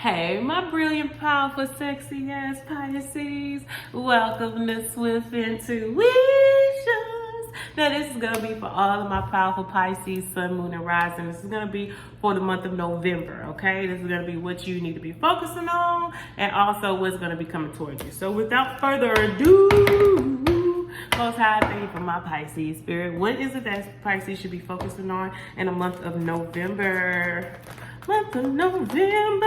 Hey, my brilliant, powerful, sexy ass Pisces. Welcome to SwiftIntuitions. Now, this is going to be for all of my powerful Pisces, Sun, Moon, and Rising. This is going to be for the month of November, okay? This is going to be what you need to be focusing on and also what's going to be coming towards you. So, without further ado, Most High, thank you for my Pisces spirit. What is it that Pisces should be focusing on in the month of November? Month of November.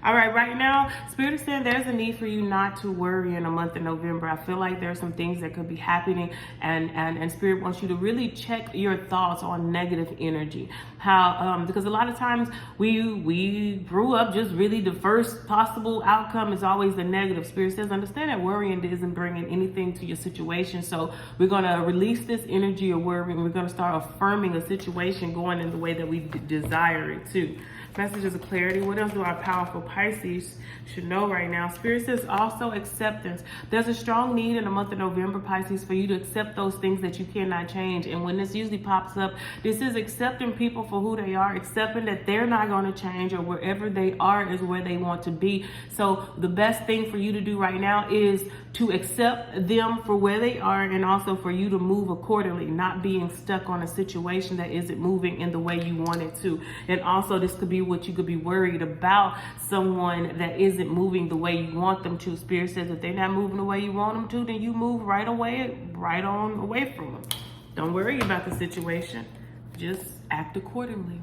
All right, right now, Spirit is saying there's a need for you not to worry in the month of November. I feel like there's some things that could be happening, and Spirit wants you to really check your thoughts on negative energy. Because a lot of times we grew up just really the first possible outcome is always the negative. Spirit says understand that worrying isn't bringing anything to your situation. So we're going to release this energy of worrying. We're going to start affirming a situation going in the way that we desire it to. Messages of clarity. What else do our powerful Pisces should know right now? Spirit says also acceptance. There's a strong need in the month of November, Pisces, for you to accept those things that you cannot change. And when this usually pops up, this is accepting people for who they are, accepting that they're not going to change, or wherever they are is where they want to be. So the best thing for you to do right now is to accept them for where they are, and also for you to move accordingly, not being stuck on a situation that isn't moving in the way you want it to. And also this could be what you could be worried about, someone that isn't moving the way you want them to. Spirit says if they're not moving the way you want them to, then you move right on away from them. Don't worry about the situation. Just act accordingly.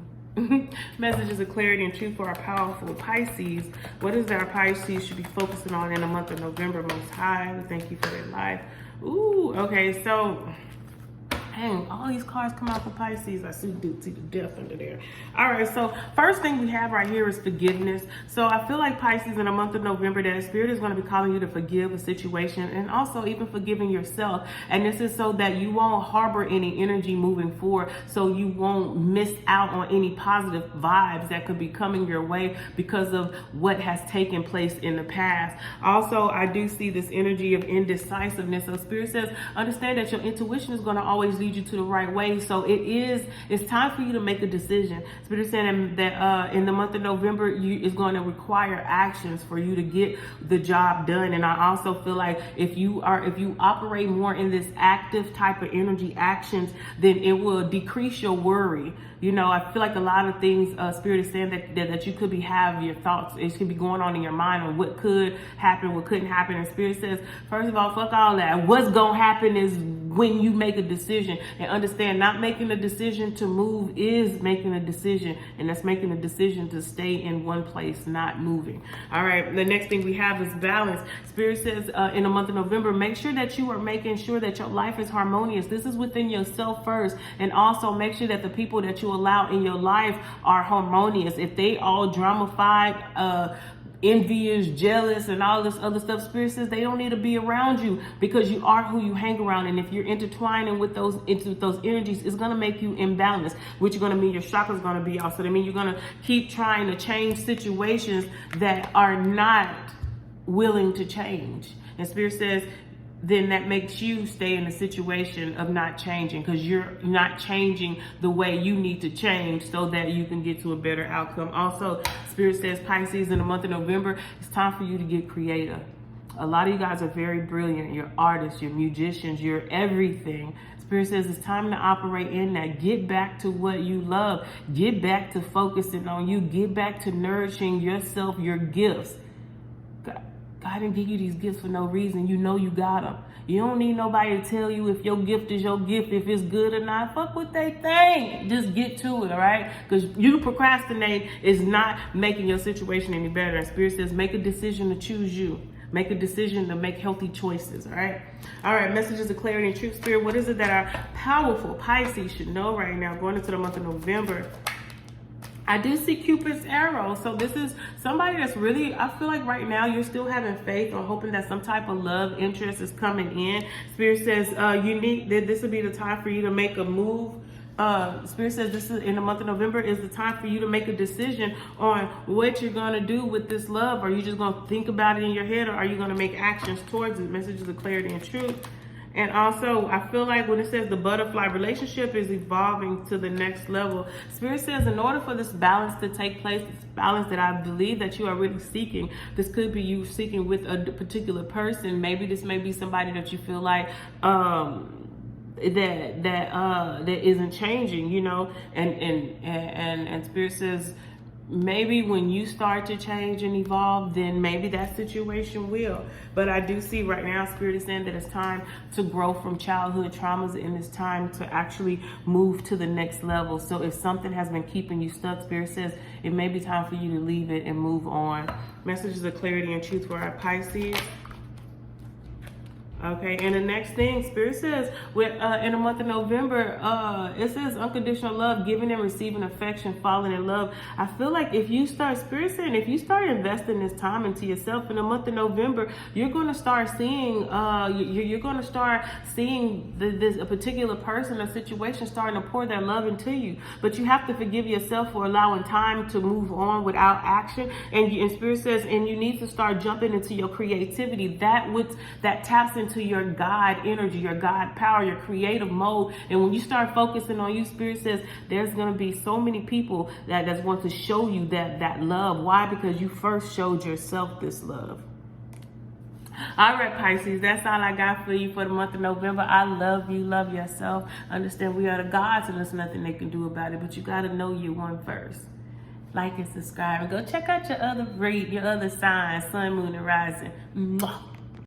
Messages of clarity and truth for our powerful Pisces. What is our Pisces should be focusing on in the month of November? Most High, we thank you for their life. Ooh, okay, so dang, all these cards come out for Pisces. I see the death under there. All right, so first thing we have right here is forgiveness. So I feel like Pisces in the month of November, that Spirit is going to be calling you to forgive a situation and also even forgiving yourself. And this is so that you won't harbor any energy moving forward, so you won't miss out on any positive vibes that could be coming your way because of what has taken place in the past. Also, I do see this energy of indecisiveness. So Spirit says, understand that your intuition is going to always lead you to the right way. So it's time for you to make a decision. Spirit is saying that in the month of November, it's going to require actions for you to get the job done. And I also feel like if you operate more in this active type of energy actions, then it will decrease your worry. You know, I feel like a lot of things, Spirit is saying that you could have your thoughts. It could be going on in your mind on what could happen, what couldn't happen. And Spirit says, first of all, fuck all that. What's going to happen is when you make a decision, and understand not making a decision to move is making a decision. And that's making a decision to stay in one place, not moving. All right. The next thing we have is balance. Spirit says in the month of November, make sure that you are making sure that your life is harmonious. This is within yourself first. And also make sure that the people that you allow in your life are harmonious. If they all dramified, envious, jealous, and all this other stuff, Spirit says they don't need to be around you, because you are who you hang around. And if you're intertwining with those energies, it's going to make you imbalanced, which is going to mean your chakra is going to be off. So that means you're going to keep trying to change situations that are not willing to change. And Spirit says then that makes you stay in a situation of not changing, because you're not changing the way you need to change so that you can get to a better outcome. Also, Spirit says, Pisces, in the month of November, it's time for you to get creative. A lot of you guys are very brilliant. You're artists, you're musicians, you're everything. Spirit says it's time to operate in that. Get back to what you love. Get back to focusing on you. Get back to nourishing yourself, your gifts. God didn't give you these gifts for no reason. You know you got them. You don't need nobody to tell you if your gift is your gift, if it's good or not. Fuck what they think. Just get to it, all right? Because you procrastinate is not making your situation any better. And Spirit says make a decision to choose you. Make a decision to make healthy choices, all right? All right, messages of clarity and truth. Spirit, what is it that our powerful Pisces should know right now going into the month of November? I do see Cupid's arrow. So this is somebody that's really, I feel like right now you're still having faith or hoping that some type of love interest is coming in. Spirit says this will be the time for you to make a move. Spirit says this is in the month of November is the time for you to make a decision on what you're going to do with this love. Are you just going to think about it in your head, or are you going to make actions towards it? Messages of clarity and truth. And also, I feel like when it says the butterfly relationship is evolving to the next level, Spirit says in order for this balance to take place, this balance that I believe that you are really seeking, this could be you seeking with a particular person. Maybe this may be somebody that you feel like that isn't changing, you know, and Spirit says maybe when you start to change and evolve, then maybe that situation will. But I do see right now, Spirit is saying that it's time to grow from childhood traumas, and it's time to actually move to the next level. So if something has been keeping you stuck, Spirit says it may be time for you to leave it and move on. Messages of clarity and truth for our Pisces. Okay, and the next thing, Spirit says, with in the month of November, it says unconditional love, giving and receiving affection, falling in love. I feel like if you start, Spirit saying, if you start investing this time into yourself in the month of November, you're going to start seeing, you're going to start seeing a particular person or situation starting to pour their love into you. But you have to forgive yourself for allowing time to move on without action. And Spirit says, and you need to start jumping into your creativity, that taps into your God energy, your God power, your creative mode. And when you start focusing on you, Spirit says there's going to be so many people that's going to show you that love. Why? Because you first showed yourself this love. All right, Pisces, that's all I got for you for the month of November. I love you. Love yourself. Understand we are the gods and there's nothing they can do about it, but you got to know you're one first. Like and subscribe and go check out your other signs, sun, moon, and rising. Mwah.